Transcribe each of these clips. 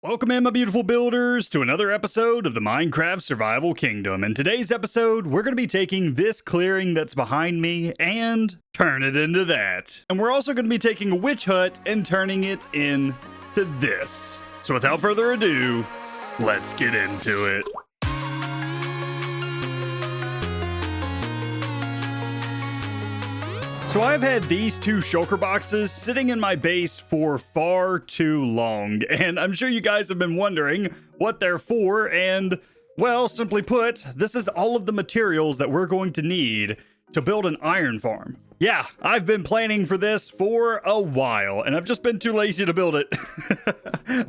Welcome in, my beautiful builders, to another episode of the Minecraft Survival Kingdom. In today's episode, we're going to be taking this clearing that's behind me and turn it into that. And we're also going to be taking a witch hut and turning it into this. So without further ado, let's get into it. So I've had these two shulker boxes sitting in my base for far too long, and I'm sure you guys have been wondering what they're for, and, well, simply put, this is all of the materials that we're going to need to build an iron farm. Yeah, I've been planning for this for a while, and I've just been too lazy to build it.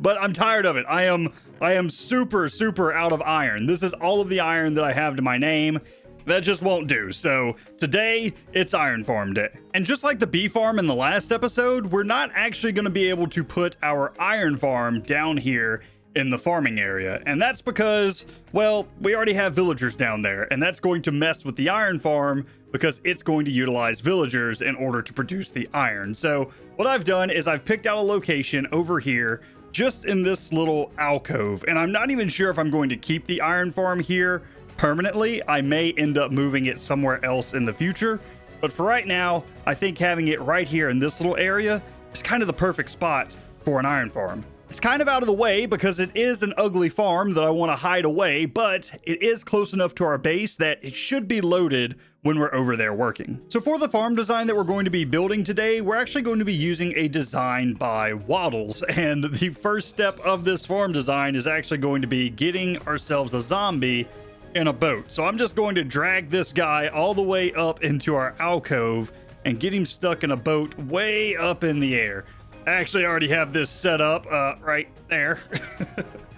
But I'm tired of it. I am super out of iron. This is all of the iron that I have to my name. That just won't do. So today it's iron farm day. And just like the bee farm in the last episode, we're not actually going to be able to put our iron farm down here in the farming area. And that's because, well, we already have villagers down there, and that's going to mess with the iron farm because it's going to utilize villagers in order to produce the iron. So what I've done is I've picked out a location over here just in this little alcove, and I'm not even sure if I'm going to keep the iron farm here permanently. I may end up moving it somewhere else in the future, but for right now, I think having it right here in this little area is kind of the perfect spot for an iron farm. It's kind of out of the way because it is an ugly farm that I want to hide away, but it is close enough to our base that it should be loaded when we're over there working. So for the farm design that we're going to be building today, we're actually going to be using a design by Waddles, and the first step of this farm design is actually going to be getting ourselves a zombie in a boat. So I'm just going to drag this guy all the way up into our alcove and get him stuck in a boat way up in the air. I actually already have this set up right there.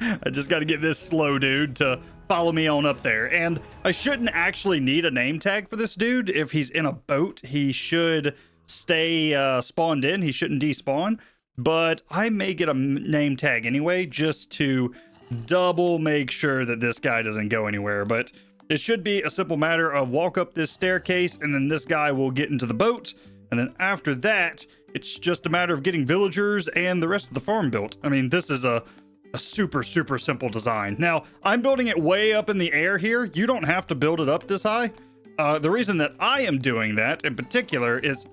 I just got to get this slow dude to follow me on up there. And I shouldn't actually need a name tag for this dude. If he's in a boat, he should stay spawned in. He shouldn't despawn. But I may get a name tag anyway, just to double make sure that this guy doesn't go anywhere. But it should be a simple matter of walk up this staircase, and then this guy will get into the boat, and then after that it's just a matter of getting villagers and the rest of the farm built. I mean, this is a super simple design. Now, I'm building it way up in the air here. You don't have to build it up this high. The reason that I am doing that in particular is...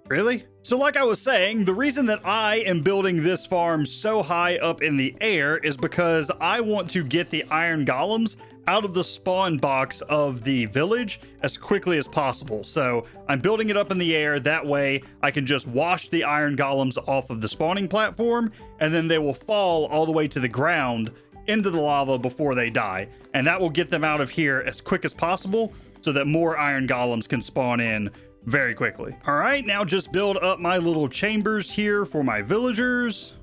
Really? So like I was saying, the reason that I am building this farm so high up in the air is because I want to get the iron golems out of the spawn box of the village as quickly as possible. So I'm building it up in the air. That way I can just wash the iron golems off of the spawning platform, and then they will fall all the way to the ground into the lava before they die. And that will get them out of here as quick as possible so that more iron golems can spawn in very quickly. All right, now just build up my little chambers here for my villagers.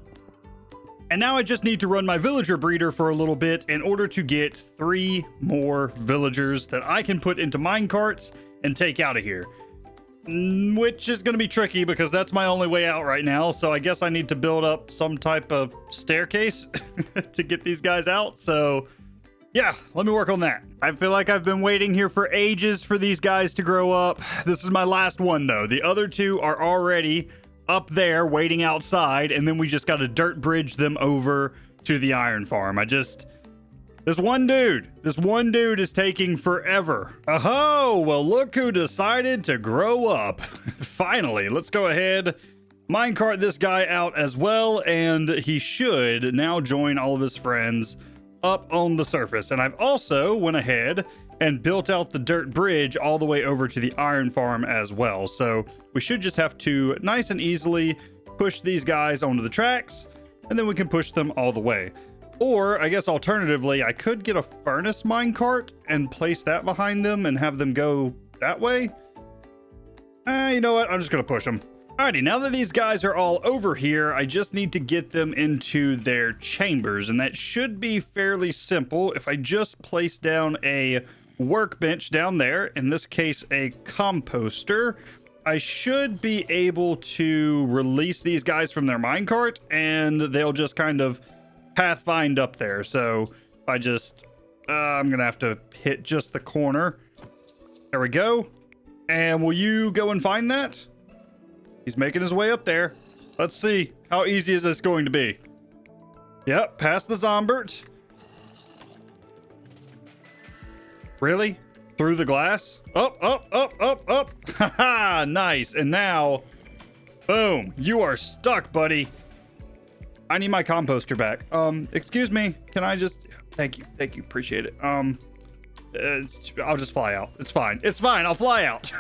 And now I just need to run my villager breeder for a little bit in order to get 3 more villagers that I can put into minecarts and take out of here. Which is going to be tricky because that's my only way out right now. So I guess I need to build up some type of staircase to get these guys out. So yeah, let me work on that. I feel like I've been waiting here for ages for these guys to grow up. This is my last one, though. The other 2 are already up there waiting outside, and then we just got to dirt bridge them over to the iron farm. This one dude is taking forever. Oh, well, look who decided to grow up. Finally, let's go ahead, minecart this guy out as well, and he should now join all of his friends up on the surface. And I've also went ahead and built out the dirt bridge all the way over to the iron farm as well. So we should just have to nice and easily push these guys onto the tracks, and then we can push them all the way. Or I guess alternatively, I could get a furnace minecart and place that behind them and have them go that way. You know what? I'm just gonna push them. Alrighty, now that these guys are all over here, I just need to get them into their chambers, and that should be fairly simple. If I just place down a workbench down there, in this case a composter, I should be able to release these guys from their minecart, and they'll just kind of pathfind up there. So I just, I'm gonna have to hit just the corner. There we go. And will you go and find that? He's making his way up there. Let's see. How easy is this going to be? Yep, past the Zombert. Really? Through the glass? Up, up, up, up, up. Haha, nice. And now, boom, you are stuck, buddy. I need my composter back. Excuse me. Can I just, thank you, appreciate it. I'll just fly out. It's fine. I'll fly out.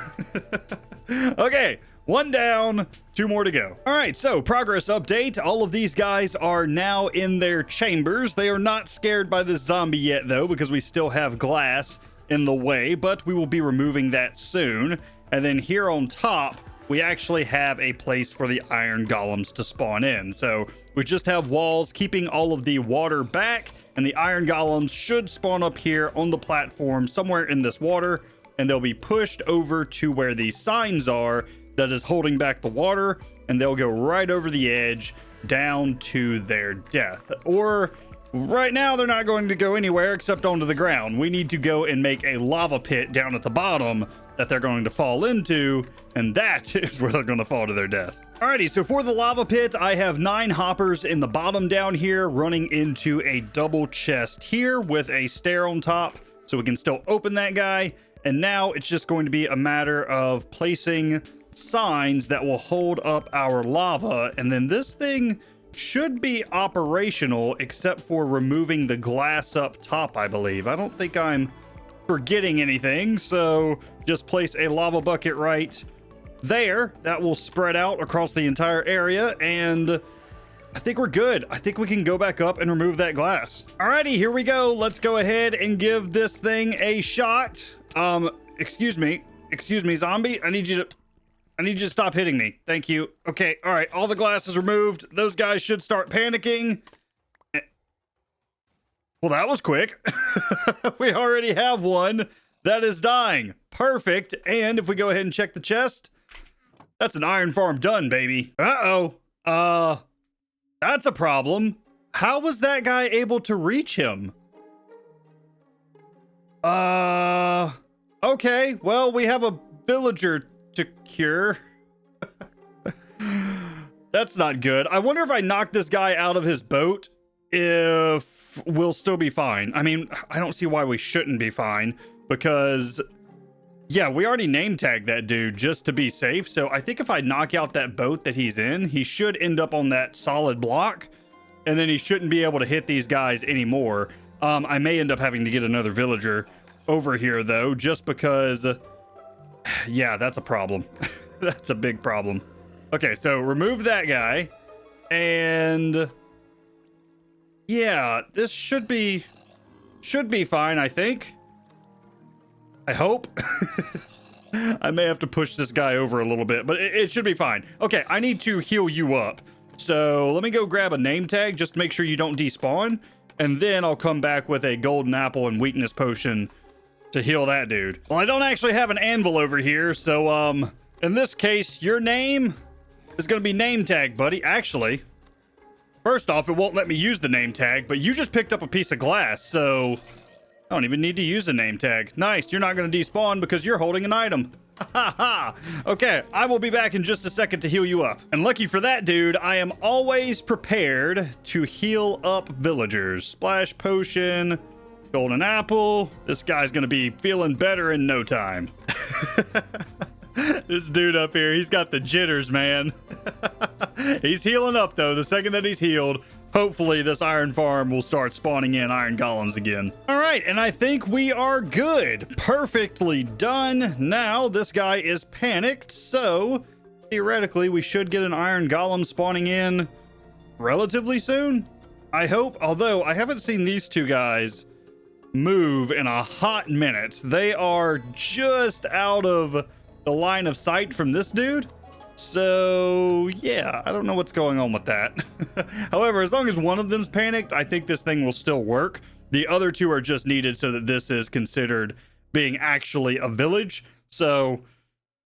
Okay, 1 down, 2 more to go. All right, so progress update. All of these guys are now in their chambers. They are not scared by this zombie yet, though, because we still have glass in the way, but we will be removing that soon. And then here on top, we actually have a place for the iron golems to spawn in. So we just have walls keeping all of the water back, and the iron golems should spawn up here on the platform somewhere in this water, and they'll be pushed over to where these signs are that is holding back the water, and they'll go right over the edge down to their death. Or right now, they're not going to go anywhere except onto the ground. We need to go and make a lava pit down at the bottom that they're going to fall into, and that is where they're going to fall to their death. Alrighty, so for the lava pit, I have 9 hoppers in the bottom down here running into a double chest here with a stair on top, so we can still open that guy. And now it's just going to be a matter of placing signs that will hold up our lava, and then this thing should be operational except for removing the glass up top, I believe. I don't think I'm forgetting anything, so just place a lava bucket right there. That will spread out across the entire area, and I think we're good. I think we can go back up and remove that glass. Alrighty, here we go. Let's go ahead and give this thing a shot. Excuse me, zombie. I need you to stop hitting me. Thank you. Okay, all right, all the glass is removed. Those guys should start panicking. Well, that was quick. We already have one that is dying. Perfect. And if we go ahead and check the chest, that's an iron farm done, baby. Uh-oh. That's a problem. How was that guy able to reach him? Okay, well, we have a villager to cure. That's not good. I wonder if I knock this guy out of his boat, if we'll still be fine. I mean, I don't see why we shouldn't be fine, because yeah, we already name tagged that dude just to be safe. So I think if I knock out that boat that he's in, he should end up on that solid block, and then he shouldn't be able to hit these guys anymore. I may end up having to get another villager over here though, just because yeah, that's a problem. That's a big problem. Okay, so remove that guy, and yeah, this should be fine, I think. I hope. I may have to push this guy over a little bit, but it should be fine. Okay, I need to heal you up. So let me go grab a name tag just to make sure you don't despawn, and then I'll come back with a golden apple and weakness potion to heal that dude. Well, I don't actually have an anvil over here, so in this case, your name is going to be name tag, buddy. Actually, first off, it won't let me use the name tag, but you just picked up a piece of glass, so I don't even need to use a name tag. Nice, you're not going to despawn because you're holding an item. Ha ha. Okay, I will be back in just a second to heal you up. And lucky for that, dude, I am always prepared to heal up villagers. Splash potion, golden apple. This guy's going to be feeling better in no time. This dude up here, he's got the jitters, man. He's healing up, though. The second that he's healed, hopefully this iron farm will start spawning in iron golems again. All right, and I think we are good. Perfectly done. Now, this guy is panicked, so theoretically, we should get an iron golem spawning in relatively soon, I hope. Although, I haven't seen these two guys move in a hot minute. They are just out of the line of sight from this dude. So yeah, I don't know what's going on with that. However, as long as one of them's panicked, I think this thing will still work. The other two are just needed so that this is considered being actually a village. So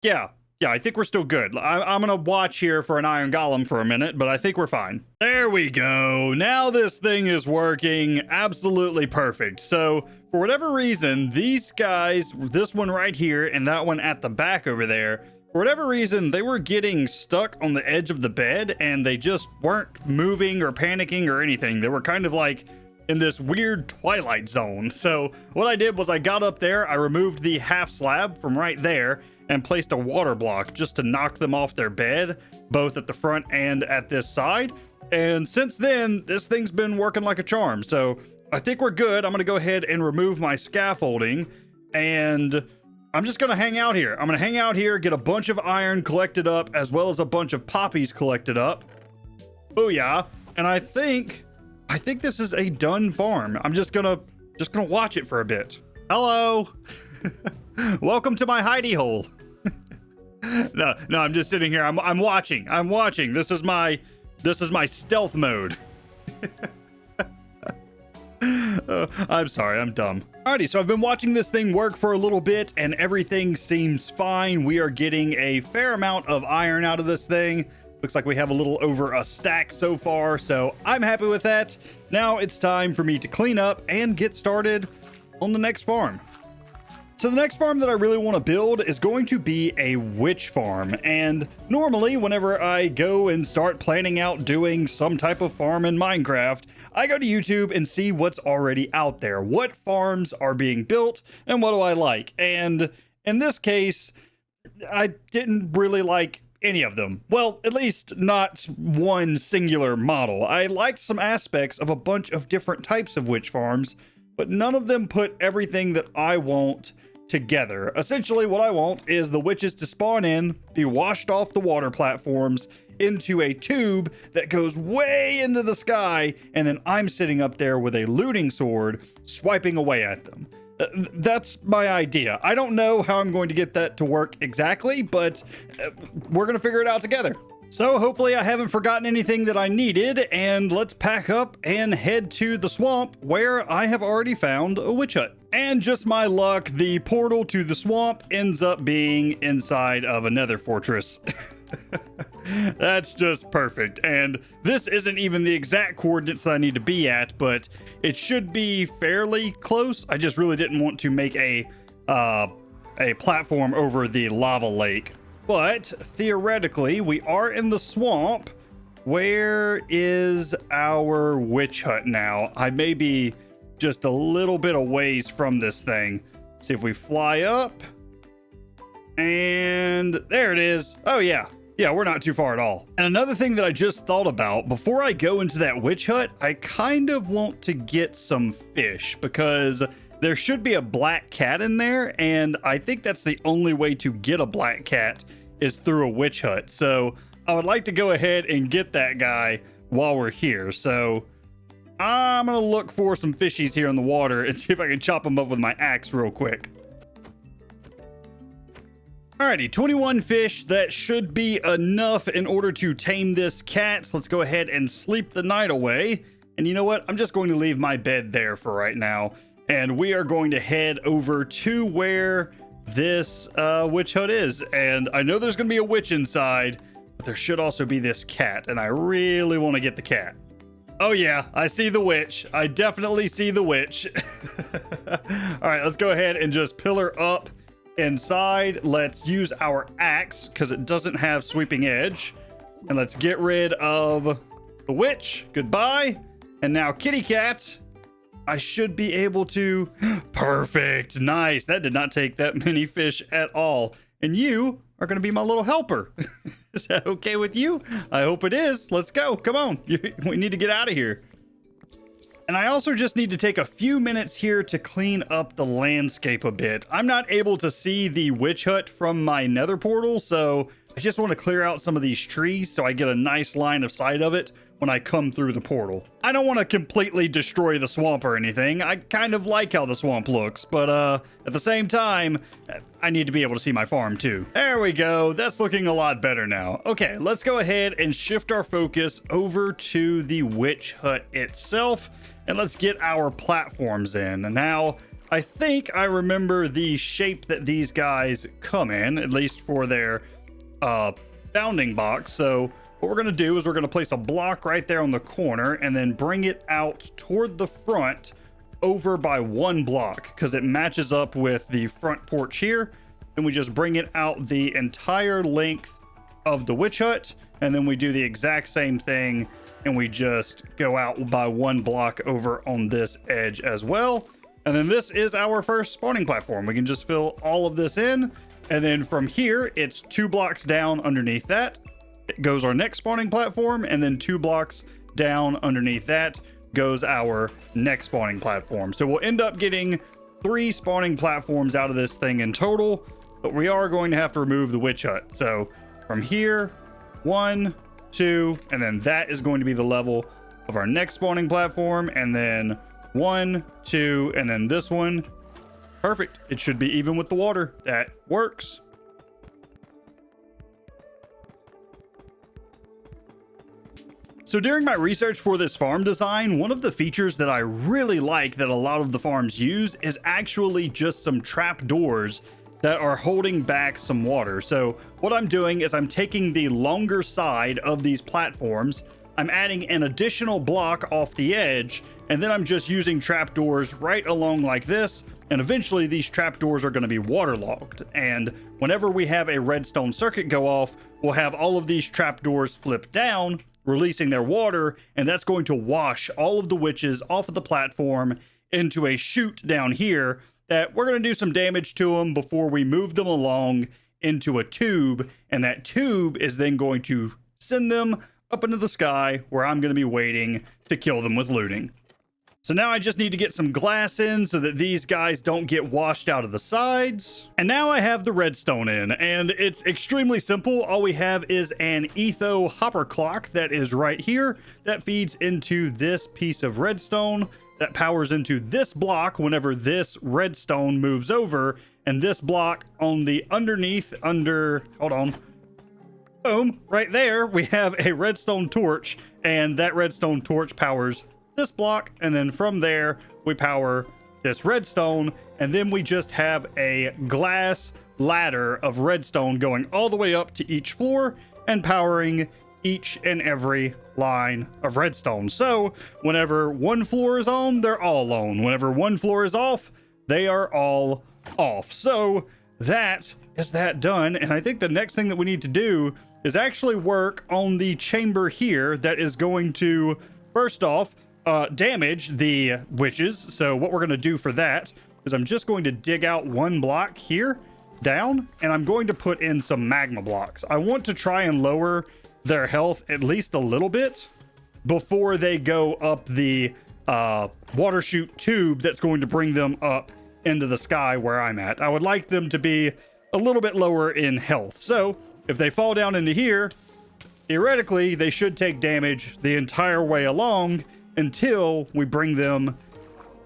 yeah, I think we're still good. I'm gonna watch here for an iron golem for a minute, but I think we're fine. There we go. Now this thing is working absolutely perfect. So for whatever reason, these guys, this one right here and that one at the back over there, for For whatever reason, they were getting stuck on the edge of the bed and they just weren't moving or panicking or anything. They were kind of like in this weird twilight zone. So what I did was I got up there, I removed the half slab from right there and placed a water block just to knock them off their bed, both at the front and at this side. And since then, this thing's been working like a charm. So I think we're good. I'm going to go ahead and remove my scaffolding and I'm just going to hang out here. I'm going to hang out here, get a bunch of iron collected up as well as a bunch of poppies collected up. Booyah. And I think this is a done farm. I'm just gonna watch it for a bit. Hello. Welcome to my hidey hole. No, I'm just sitting here. I'm watching. This is my stealth mode. I'm sorry, I'm dumb. Alrighty, so I've been watching this thing work for a little bit and everything seems fine. We are getting a fair amount of iron out of this thing. Looks like we have a little over a stack so far, so I'm happy with that. Now it's time for me to clean up and get started on the next farm. So the next farm that I really want to build is going to be a witch farm. And normally whenever I go and start planning out doing some type of farm in Minecraft, I go to YouTube and see what's already out there. What farms are being built and what do I like? And in this case, I didn't really like any of them. Well, at least not one singular model. I liked some aspects of a bunch of different types of witch farms, but none of them put everything that I want together. Essentially, what I want is the witches to spawn in, be washed off the water platforms into a tube that goes way into the sky, and then I'm sitting up there with a looting sword swiping away at them. That's my idea. I don't know how I'm going to get that to work exactly, but we're going to figure it out together. So hopefully I haven't forgotten anything that I needed, and let's pack up and head to the swamp where I have already found a witch hut. And just my luck, the portal to the swamp ends up being inside of a nether fortress. That's just perfect. And this isn't even the exact coordinates that I need to be at, but it should be fairly close. I just really didn't want to make a platform over the lava lake. But theoretically, we are in the swamp. Where is our witch hut now? I may be just a little bit of ways from this thing. See if we fly up. And there it is. Oh yeah. Yeah, we're not too far at all. And another thing that I just thought about, before I go into that witch hut, I kind of want to get some fish because there should be a black cat in there. And I think that's the only way to get a black cat is through a witch hut. So I would like to go ahead and get that guy while we're here. So I'm going to look for some fishies here in the water and see if I can chop them up with my axe real quick. Alrighty, 21 fish. That should be enough in order to tame this cat. Let's go ahead and sleep the night away. And you know what? I'm just going to leave my bed there for right now. And we are going to head over to where this witch hut is. And I know there's going to be a witch inside, but there should also be this cat. And I really want to get the cat. Oh yeah, I see the witch. I definitely see the witch. All right, let's go ahead and just pillar up inside. Let's use our axe because it doesn't have sweeping edge. And let's get rid of the witch. Goodbye. And now kitty cat. I should be able to... Perfect. Nice. That did not take that many fish at all. And you are going to be my little helper. Is that okay with you? I hope it is. Let's go. Come on. We need to get out of here. And I also just need to take a few minutes here to clean up the landscape a bit. I'm not able to see the witch hut from my nether portal, so I just want to clear out some of these trees so I get a nice line of sight of it when I come through the portal. I don't want to completely destroy the swamp or anything. I kind of like how the swamp looks, but at the same time, I need to be able to see my farm too. There we go. That's looking a lot better now. Okay, let's go ahead and shift our focus over to the witch hut itself. And let's get our platforms in. And now, I think I remember the shape that these guys come in, at least for their bounding box. So what we're going to do is we're going to place a block right there on the corner and then bring it out toward the front over by one block because it matches up with the front porch here. then we just bring it out the entire length of the witch hut, and then we do the exact same thing, and we just go out by one block over on this edge as well. And then this is our first spawning platform. We can just fill all of this in, and then from here, it's 2 blocks down underneath that. It goes our next spawning platform, and then 2 blocks down underneath that goes our next spawning platform. So we'll end up getting 3 spawning platforms out of this thing in total, but we are going to have to remove the witch hut. So from here, 1, 2, and then that is going to be the level of our next spawning platform, and then 1, 2, and then this one. Perfect. It should be even with the water. That works. So during my research for this farm design, one of the features that I really like that a lot of the farms use is actually just some trap doors that are holding back some water. So what I'm doing is I'm taking the longer side of these platforms, I'm adding an additional block off the edge, and then I'm just using trap doors right along like this. And eventually these trap doors are going to be waterlogged. And whenever we have a redstone circuit go off, we'll have all of these trap doors flip down, releasing their water, and that's going to wash all of the witches off of the platform into a chute down here that we're going to do some damage to them before we move them along into a tube, and that tube is then going to send them up into the sky where I'm going to be waiting to kill them with looting. So now I just need to get some glass in so that these guys don't get washed out of the sides. And now I have the redstone in, and it's extremely simple. All we have is an etho hopper clock that is right here that feeds into this piece of redstone that powers into this block whenever this redstone moves over, and this block on the underneath hold on. Boom, right there, we have a redstone torch, and that redstone torch powers this block, and then from there we power this redstone, and then we just have a glass ladder of redstone going all the way up to each floor and powering each and every line of redstone. So whenever one floor is on, they're all on. Whenever one floor is off, they are all off. So that is that done, and I think the next thing that we need to do is actually work on the chamber here that is going to, first off, damage the witches. So what we're going to do for that is I'm just going to dig out one block here down, and I'm going to put in some magma blocks. I want to try and lower their health at least a little bit before they go up the water chute tube that's going to bring them up into the sky where I'm at. I would like them to be a little bit lower in health. So if they fall down into here, theoretically they should take damage the entire way along until we bring them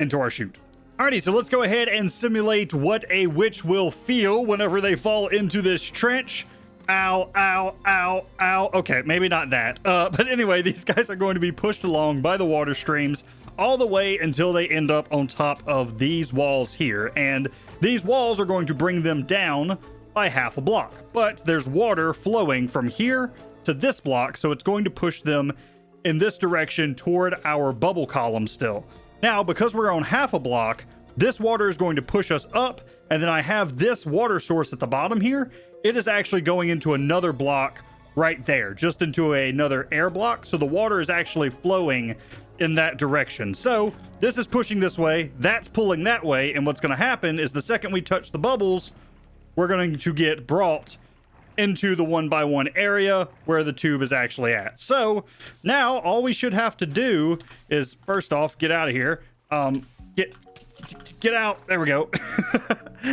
into our chute. Alrighty, so let's go ahead and simulate what a witch will feel whenever they fall into this trench. Ow, ow, ow, ow. Okay, maybe not that. But anyway, these guys are going to be pushed along by the water streams all the way until they end up on top of these walls here. And these walls are going to bring them down by half a block. But there's water flowing from here to this block, so it's going to push them in this direction toward our bubble column still. Now, because we're on half a block, this water is going to push us up, and then I have this water source at the bottom here. It is actually going into another block right there, just into another air block. So the water is actually flowing in that direction. So this is pushing this way, that's pulling that way, and what's going to happen is the second we touch the bubbles, we're going to get brought into the 1x1 area where the tube is actually at. So now all we should have to do is, first off, get out of here. Get out. There we go.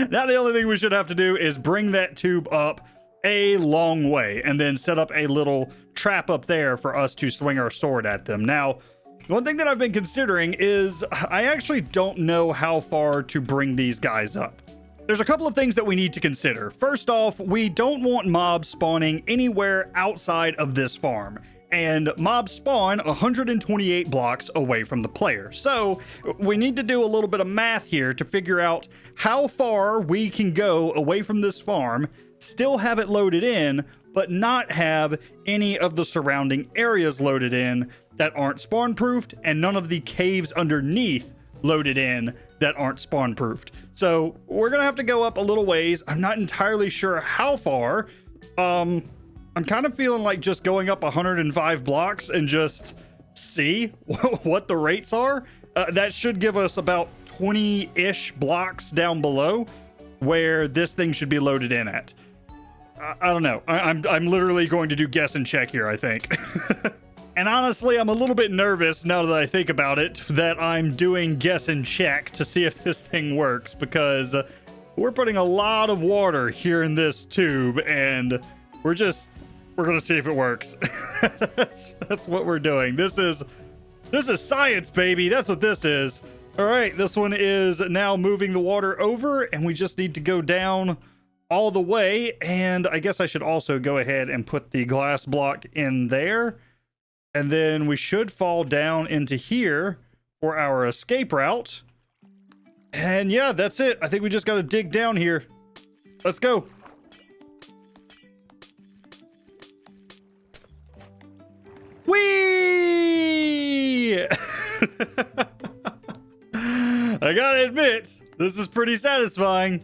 Now the only thing we should have to do is bring that tube up a long way and then set up a little trap up there for us to swing our sword at them. Now, one thing that I've been considering is I actually don't know how far to bring these guys up. There's a couple of things that we need to consider. First off, we don't want mobs spawning anywhere outside of this farm, and mobs spawn 128 blocks away from the player. So we need to do a little bit of math here to figure out how far we can go away from this farm, still have it loaded in, but not have any of the surrounding areas loaded in that aren't spawn proofed, and none of the caves underneath loaded in that aren't spawn proofed. So we're gonna have to go up a little ways. I'm not entirely sure how far. I'm kind of feeling like just going up 105 blocks and just see what the rates are. That should give us about 20-ish blocks down below where this thing should be loaded in at. I don't know. I'm literally going to do guess and check here, I think. And honestly, I'm a little bit nervous now that I think about it that I'm doing guess and check to see if this thing works, because we're putting a lot of water here in this tube and we're gonna see if it works. that's what we're doing. This is science, baby. That's what this is. All right, this one is now moving the water over, and we just need to go down all the way. And I guess I should also go ahead and put the glass block in there. And then we should fall down into here for our escape route. And yeah, that's it. I think we just got to dig down here. Let's go. Whee! I gotta admit, this is pretty satisfying.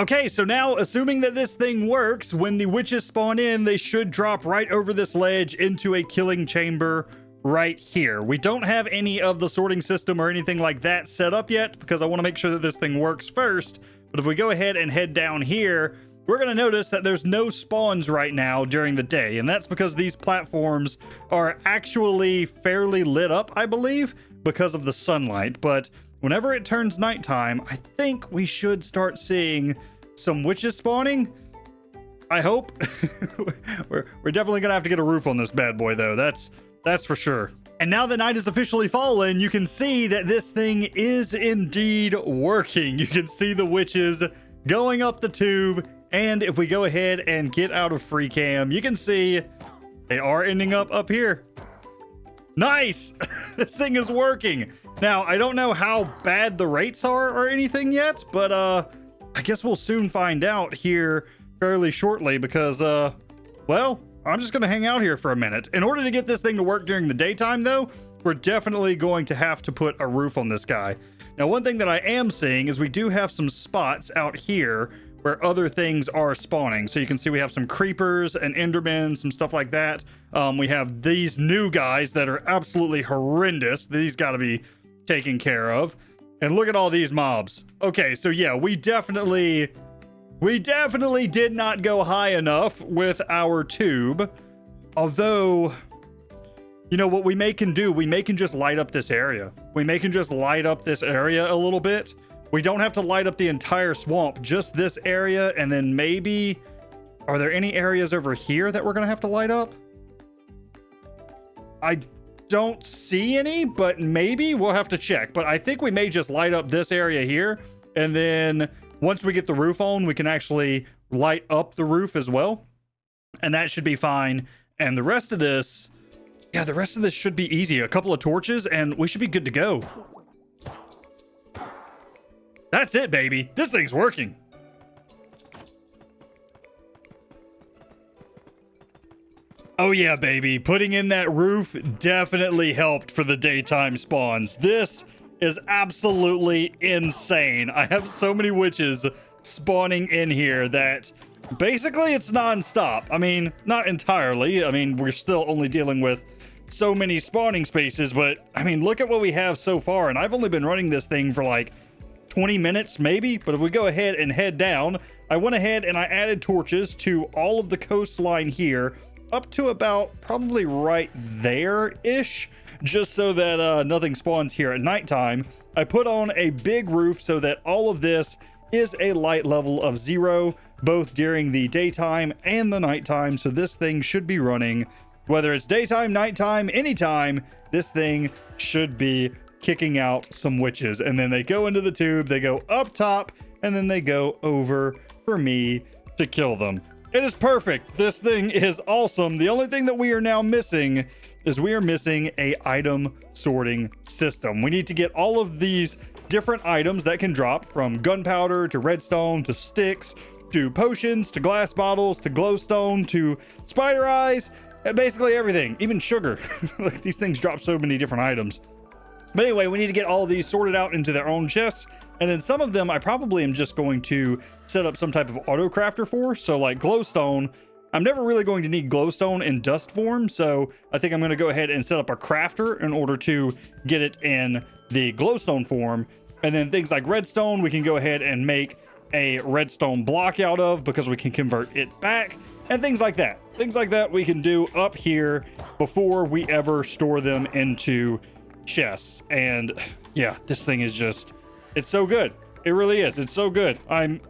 Okay, so now, assuming that this thing works, when the witches spawn in, they should drop right over this ledge into a killing chamber right here. We don't have any of the sorting system or anything like that set up yet because I want to make sure that this thing works first. But if we go ahead and head down here, we're going to notice that there's no spawns right now during the day. And that's because these platforms are actually fairly lit up, I believe, because of the sunlight. But whenever it turns nighttime, I think we should start seeing some witches spawning. I hope. we're definitely gonna have to get a roof on this bad boy, though. That's for sure. And now the night is officially fallen, you can see that this thing is indeed working. You can see the witches going up the tube, and if we go ahead and get out of free cam, you can see they are ending up here. Nice. This thing is working. Now, I don't know how bad the rates are or anything yet, but I guess we'll soon find out here fairly shortly because, well, I'm just going to hang out here for a minute. In order to get this thing to work during the daytime, though, we're definitely going to have to put a roof on this guy. Now, one thing that I am seeing is we do have some spots out here where other things are spawning. So you can see we have some creepers and endermen, some stuff like that. We have these new guys that are absolutely horrendous. These got to be taken care of. And look at all these mobs. Okay, so yeah, we definitely did not go high enough with our tube. Although, you know what we can do? We can just light up this area. We can just light up this area a little bit. We don't have to light up the entire swamp, just this area. And then maybe, are there any areas over here that we're going to have to light up? I don't see any, but maybe we'll have to check. But I think we may just light up this area here. And then once we get the roof on, we can actually light up the roof as well. And that should be fine. And the rest of this, yeah, the rest of this should be easy. A couple of torches and we should be good to go. That's it, baby. This thing's working. Oh yeah, baby. Putting in that roof definitely helped for the daytime spawns. This is absolutely insane. I have so many witches spawning in here that basically it's non-stop. I mean, not entirely. I mean, we're still only dealing with so many spawning spaces, but I mean, look at what we have so far. And I've only been running this thing for like 20 minutes maybe, but if we go ahead and head down, I went ahead and I added torches to all of the coastline here up to about probably right there-ish, just so that nothing spawns here at nighttime. I put on a big roof so that all of this is a light level of 0, both during the daytime and the nighttime, so this thing should be running whether it's daytime, nighttime, anytime. This thing should be kicking out some witches, and then they go into the tube, they go up top, and then they go over for me to kill them. It is perfect. This thing is awesome. The only thing that we are now missing is we are missing a item sorting system. We need to get all of these different items that can drop, from gunpowder to redstone to sticks to potions to glass bottles to glowstone to spider eyes, basically everything, even sugar. Like, these things drop so many different items. But anyway, we need to get all of these sorted out into their own chests. And then some of them I probably am just going to set up some type of auto crafter for. So like glowstone, I'm never really going to need glowstone in dust form. So I think I'm going to go ahead and set up a crafter in order to get it in the glowstone form. And then things like redstone, we can go ahead and make a redstone block out of because we can convert it back. And things like that. Things like that we can do up here before we ever store them into chests. And yeah, this thing is just, it's so good. It really is. It's so good. I'm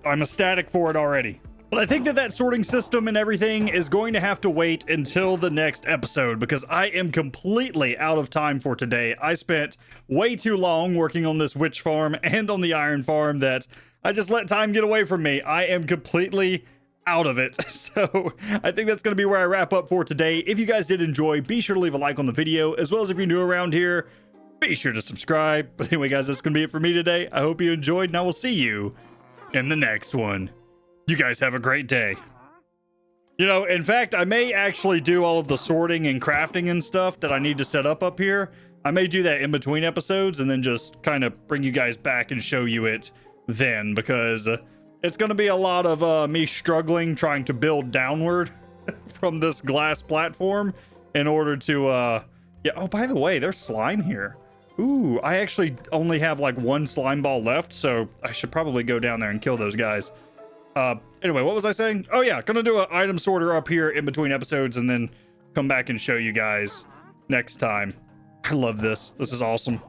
ecstatic for it already. But I think that sorting system and everything is going to have to wait until the next episode because I am completely out of time for today. I spent way too long working on this witch farm and on the iron farm that I just let time get away from me. I am completely out of it. So I think that's going to be where I wrap up for today. If you guys did enjoy, be sure to leave a like on the video, as well as if you're new around here, be sure to subscribe. But anyway, guys, that's going to be it for me today. I hope you enjoyed, and I will see you in the next one. You guys have a great day. You know, in fact, I may actually do all of the sorting and crafting and stuff that I need to set up here. I may do that in between episodes and then just kind of bring you guys back and show you it then, because it's going to be a lot of me struggling trying to build downward from this glass platform in order to, yeah. Oh, by the way, there's slime here. Ooh, I actually only have like one slime ball left, so I should probably go down there and kill those guys. Anyway, what was I saying? Oh yeah, gonna do an item sorter up here in between episodes and then come back and show you guys next time. I love this. This is awesome.